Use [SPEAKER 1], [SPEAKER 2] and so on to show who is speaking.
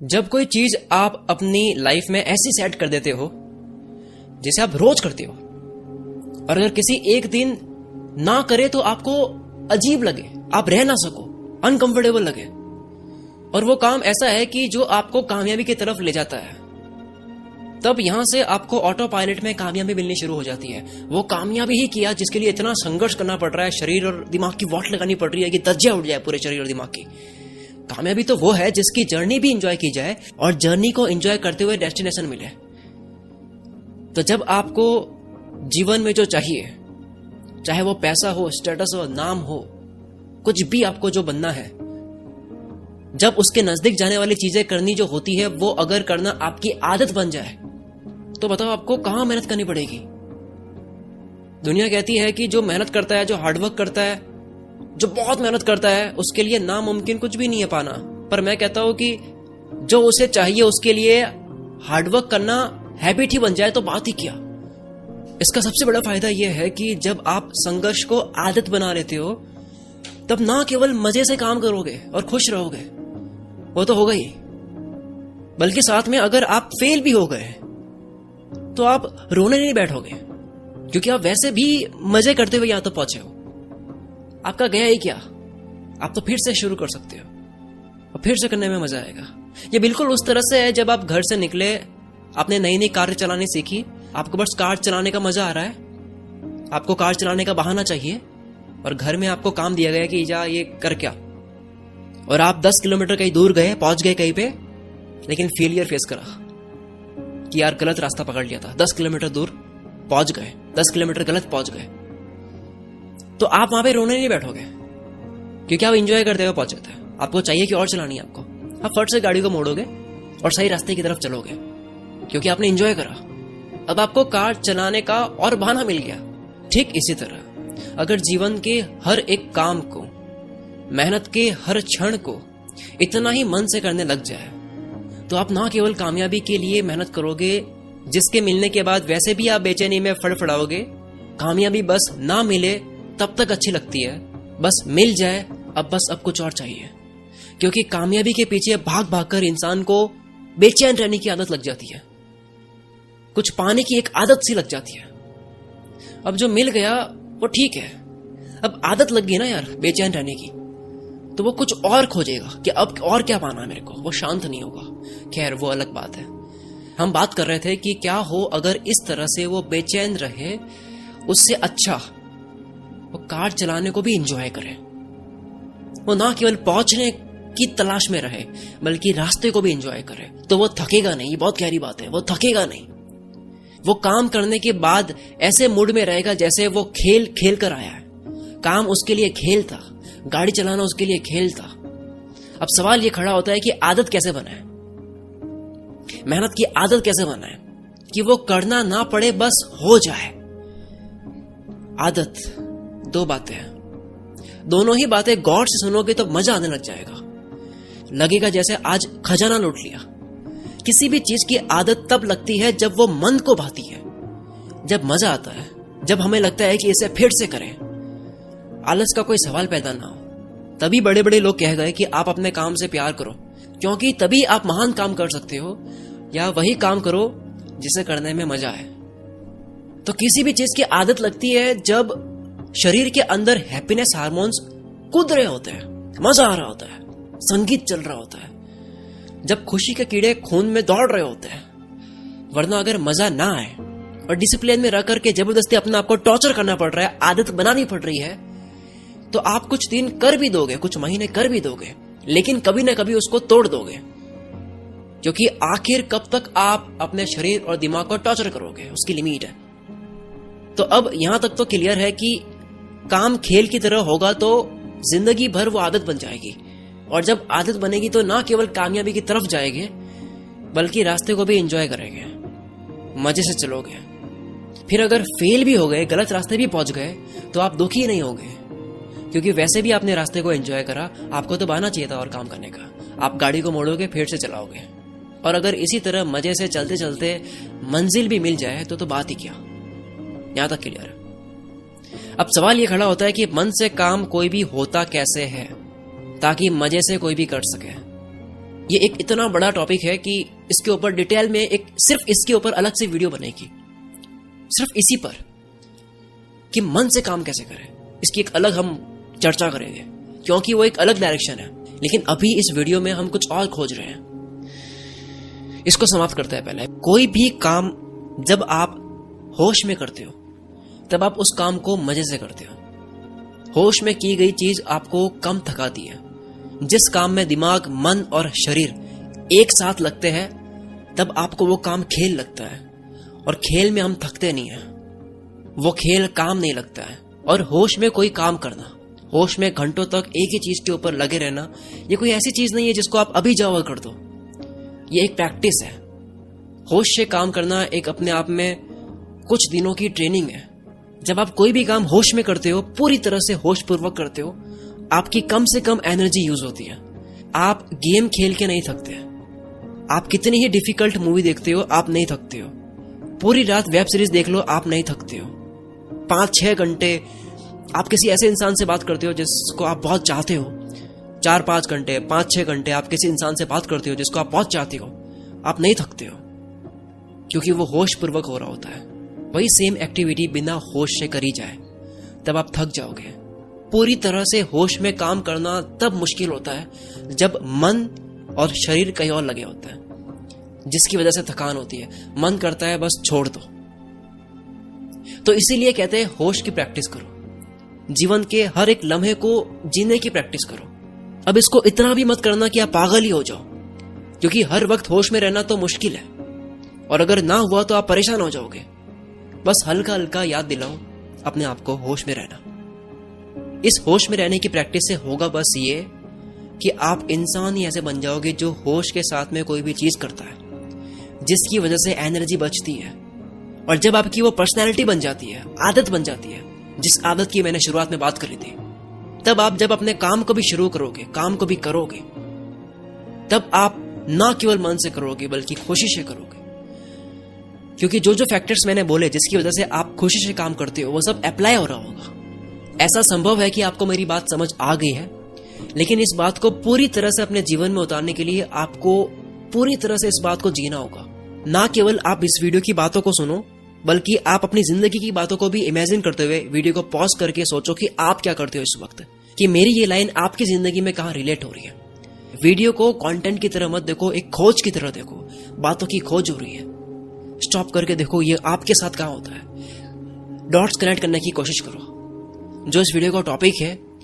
[SPEAKER 1] जब कोई चीज आप अपनी लाइफ में ऐसी सेट कर देते हो जिसे आप रोज करते हो, और अगर किसी एक दिन ना करे तो आपको अजीब लगे, आप रह ना सको, अनकंफर्टेबल लगे, और वो काम ऐसा है कि जो आपको कामयाबी की तरफ ले जाता है, तब यहां से आपको ऑटो पायलट में कामयाबी मिलनी शुरू हो जाती है। वो कामयाबी ही किया जिसके लिए इतना संघर्ष करना पड़ रहा है, शरीर और दिमाग की वाट लगानी पड़ रही है कि धज्जियां उड़ जाए पूरे शरीर और दिमाग की। कामयाबी तो वो है जिसकी जर्नी भी एंजॉय की जाए और जर्नी को एंजॉय करते हुए डेस्टिनेशन मिले। तो जब आपको जीवन में जो चाहिए, चाहे वो पैसा हो, स्टेटस हो, नाम हो, कुछ भी आपको जो बनना है, जब उसके नजदीक जाने वाली चीजें करनी जो होती है वो अगर करना आपकी आदत बन जाए, तो बताओ आपको कहां मेहनत करनी पड़ेगी। दुनिया कहती है कि जो मेहनत करता है, जो हार्डवर्क करता है, जो बहुत मेहनत करता है, उसके लिए नामुमकिन कुछ भी नहीं है पाना। पर मैं कहता हूं कि जो उसे चाहिए उसके लिए हार्डवर्क करना हैबिट ही बन जाए तो बात ही क्या। इसका सबसे बड़ा फायदा यह है कि जब आप संघर्ष को आदत बना लेते हो, तब ना केवल मजे से काम करोगे और खुश रहोगे, वो तो होगा ही, बल्कि साथ में अगर आप फेल भी हो गए तो आप रोने नहीं बैठोगे, क्योंकि आप वैसे भी मजे करते हुए यहां तक पहुंचे हो। आपका गया ही क्या, आप तो फिर से शुरू कर सकते हो और फिर से करने में मजा आएगा। ये बिल्कुल उस तरह से है जब आप घर से निकले, आपने नई नई कार चलानी सीखी, आपको बस कार चलाने का मजा आ रहा है, आपको कार चलाने का बहाना चाहिए, और घर में आपको काम दिया गया कि जा ये कर क्या, और आप 10 किलोमीटर कहीं दूर गए, पहुंच गए कहीं पे, लेकिन फेलियर फेस करा कि यार गलत रास्ता पकड़ लिया था, 10 किलोमीटर दूर पहुंच गए, 10 किलोमीटर गलत पहुंच गए, तो आप वहां पे रोने नहीं बैठोगे, क्योंकि आप एंजॉय करते हुए पहुंचे थे। आपको चाहिए कि और चलानी है आपको, आप फट से गाड़ी को मोड़ोगे और सही रास्ते की तरफ चलोगे, क्योंकि आपने एंजॉय करा। अब आपको कार चलाने का और बहाना मिल गया। ठीक इसी तरह अगर जीवन के हर एक काम को, मेहनत के हर क्षण को इतना ही मन से करने लग जाए, तो आप ना केवल कामयाबी के लिए मेहनत करोगे, जिसके मिलने के बाद वैसे भी आप बेचैनी में फड़फड़ाओगे। कामयाबी बस ना मिले तब तक अच्छी लगती है, बस मिल जाए अब कुछ और चाहिए, क्योंकि कामयाबी के पीछे भाग भाग कर इंसान को बेचैन रहने की आदत लग जाती है, कुछ पाने की एक आदत सी लग जाती है। अब जो मिल गया वो ठीक है, अब आदत लग गई ना यार बेचैन रहने की, तो वो कुछ और खोजेगा कि अब और क्या पाना है मेरे को, वो शांत नहीं होगा। खैर वो अलग बात है। हम बात कर रहे थे कि क्या हो अगर इस तरह से वो बेचैन रहे, उससे अच्छा वो कार चलाने को भी एंजॉय करे, वो ना केवल पहुंचने की तलाश में रहे बल्कि रास्ते को भी एंजॉय करे, तो वो थकेगा नहीं। ये बहुत गहरी बात है, वो थकेगा नहीं। वो काम करने के बाद ऐसे मूड में रहेगा जैसे वो खेल खेल कर आया है, काम उसके लिए खेल था, गाड़ी चलाना उसके लिए खेल था। अब सवाल ये खड़ा होता है कि आदत कैसे बनाए, मेहनत की आदत कैसे बनाए कि वो करना ना पड़े, बस हो जाए। आदत दो बातें हैं, दोनों ही बातें गौर से सुनोगे तो मजा आने लग जाएगा, लगेगा जैसे आज खजाना लूट लिया। किसी भी चीज की आदत तब लगती है जब वो मन को भाती है, जब मजा आता है, जब हमें लगता है कि इसे फिर से करें, आलस का कोई सवाल पैदा ना हो। तभी बड़े बड़े लोग कह गए कि आप अपने काम से प्यार करो, क्योंकि तभी आप महान काम कर सकते हो, या वही काम करो जिसे करने में मजा आए। तो किसी भी चीज की आदत लगती है जब शरीर के अंदर हैप्पीनेस हार्मोन्स कूद रहे होते हैं, मजा आ रहा होता है, संगीत चल रहा होता है, जब खुशी के कीड़े खून में दौड़ रहे होते हैं। वरना अगर मजा ना आए और डिसिप्लिन में रह करके जबरदस्ती अपने आप को टॉर्चर करना पड़ रहा है, आदत बनानी पड़ रही है, तो आप कुछ दिन कर भी दोगे, कुछ महीने कर भी दोगे, लेकिन कभी ना कभी उसको तोड़ दोगे, क्योंकि आखिर कब तक आप अपने शरीर और दिमाग को टॉर्चर करोगे, उसकी लिमिट है। तो अब यहां तक तो क्लियर है कि काम खेल की तरह होगा तो जिंदगी भर वो आदत बन जाएगी, और जब आदत बनेगी तो ना केवल कामयाबी की तरफ जाएंगे बल्कि रास्ते को भी एंजॉय करेंगे, मजे से चलोगे। फिर अगर फेल भी हो गए, गलत रास्ते भी पहुंच गए, तो आप दुखी नहीं होगे, क्योंकि वैसे भी आपने रास्ते को एंजॉय करा। आपको तो बहाना चाहिए था और काम करने का, आप गाड़ी को मोड़ोगे फिर से चलाओगे, और अगर इसी तरह मजे से चलते चलते मंजिल भी मिल जाए तो बात ही क्या। यहां तक क्लियर है। अब सवाल ये खड़ा होता है कि मन से काम कोई भी होता कैसे है ताकि मजे से कोई भी कर सके। ये एक इतना बड़ा टॉपिक है कि इसके ऊपर डिटेल में एक सिर्फ इसके ऊपर अलग से वीडियो बनेगी, सिर्फ इसी पर कि मन से काम कैसे करें। इसकी एक अलग हम चर्चा करेंगे, क्योंकि वो एक अलग डायरेक्शन है। लेकिन अभी इस वीडियो में हम कुछ और खोज रहे हैं। इसको समाप्त करते हैं। पहले, कोई भी काम जब आप होश में करते हो तब आप उस काम को मजे से करते हो। होश में की गई चीज आपको कम थकाती है। जिस काम में दिमाग, मन और शरीर एक साथ लगते हैं तब आपको वो काम खेल लगता है, और खेल में हम थकते नहीं हैं। वो खेल काम नहीं लगता है। और होश में कोई काम करना, होश में घंटों तक एक ही चीज के ऊपर लगे रहना, ये कोई ऐसी चीज नहीं है जिसको आप अभी जाओ और कर दो। ये एक प्रैक्टिस है। होश से काम करना एक अपने आप में कुछ दिनों की ट्रेनिंग है। जब आप कोई भी काम होश में करते हो, पूरी तरह से होश पूर्वक करते हो, आपकी कम से कम एनर्जी यूज होती है। आप गेम खेल के नहीं थकते। आप कितनी ही डिफिकल्ट मूवी देखते हो, आप नहीं थकते हो। पूरी रात वेब सीरीज देख लो, आप नहीं थकते हो। 5-6 घंटे आप किसी ऐसे इंसान से बात करते हो जिसको आप बहुत चाहते हो। 4-5 घंटे, 5-6 घंटे आप किसी इंसान से बात करते हो जिसको आप बहुत चाहते हो, आप नहीं थकते हो, क्योंकि वो होश पूर्वक हो रहा होता है। वही सेम एक्टिविटी बिना होश से करी जाए तब आप थक जाओगे। पूरी तरह से होश में काम करना तब मुश्किल होता है जब मन और शरीर कहीं और लगे होता है, जिसकी वजह से थकान होती है। मन करता है बस छोड़ दो। तो इसीलिए कहते हैं होश की प्रैक्टिस करो। जीवन के हर एक लम्हे को जीने की प्रैक्टिस करो। अब इसको इतना भी मत करना कि आप पागल ही हो जाओ, क्योंकि हर वक्त होश में रहना तो मुश्किल है, और अगर ना हुआ तो आप परेशान हो जाओगे। बस हल्का हल्का याद दिलाओ अपने आप को होश में रहना। इस होश में रहने की प्रैक्टिस से होगा बस ये कि आप इंसान ही ऐसे बन जाओगे जो होश के साथ में कोई भी चीज करता है, जिसकी वजह से एनर्जी बचती है। और जब आपकी वो पर्सनैलिटी बन जाती है, आदत बन जाती है, जिस आदत की मैंने शुरुआत में बात करी थी, तब आप जब अपने काम को भी शुरू करोगे, काम को भी करोगे, तब आप ना केवल मन से करोगे बल्कि खुशी से करोगे। क्योंकि जो जो फैक्टर्स मैंने बोले जिसकी वजह से आप खुशी से काम करते हो, वो सब अप्लाई हो रहा होगा। ऐसा संभव है कि आपको मेरी बात समझ आ गई है, लेकिन इस बात को पूरी तरह से अपने जीवन में उतारने के लिए आपको पूरी तरह से इस बात को जीना होगा। ना केवल आप इस वीडियो की बातों को सुनो, बल्कि आप अपनी जिंदगी की बातों को भी इमेजिन करते हुए वीडियो को पॉज करके सोचो कि आप क्या करते हो इस वक्त, कि मेरी ये लाइन आपकी जिंदगी में कहाँ रिलेट हो रही है। वीडियो को कंटेंट की तरह मत देखो, एक खोज की तरह देखो। बातों की खोज हो रही है, स्टॉप करके देखो ये आपके साथ कहाँ होता है। डॉट्स कनेक्ट करने की कोशिश करो। जो इस वीडियो का टॉपिक है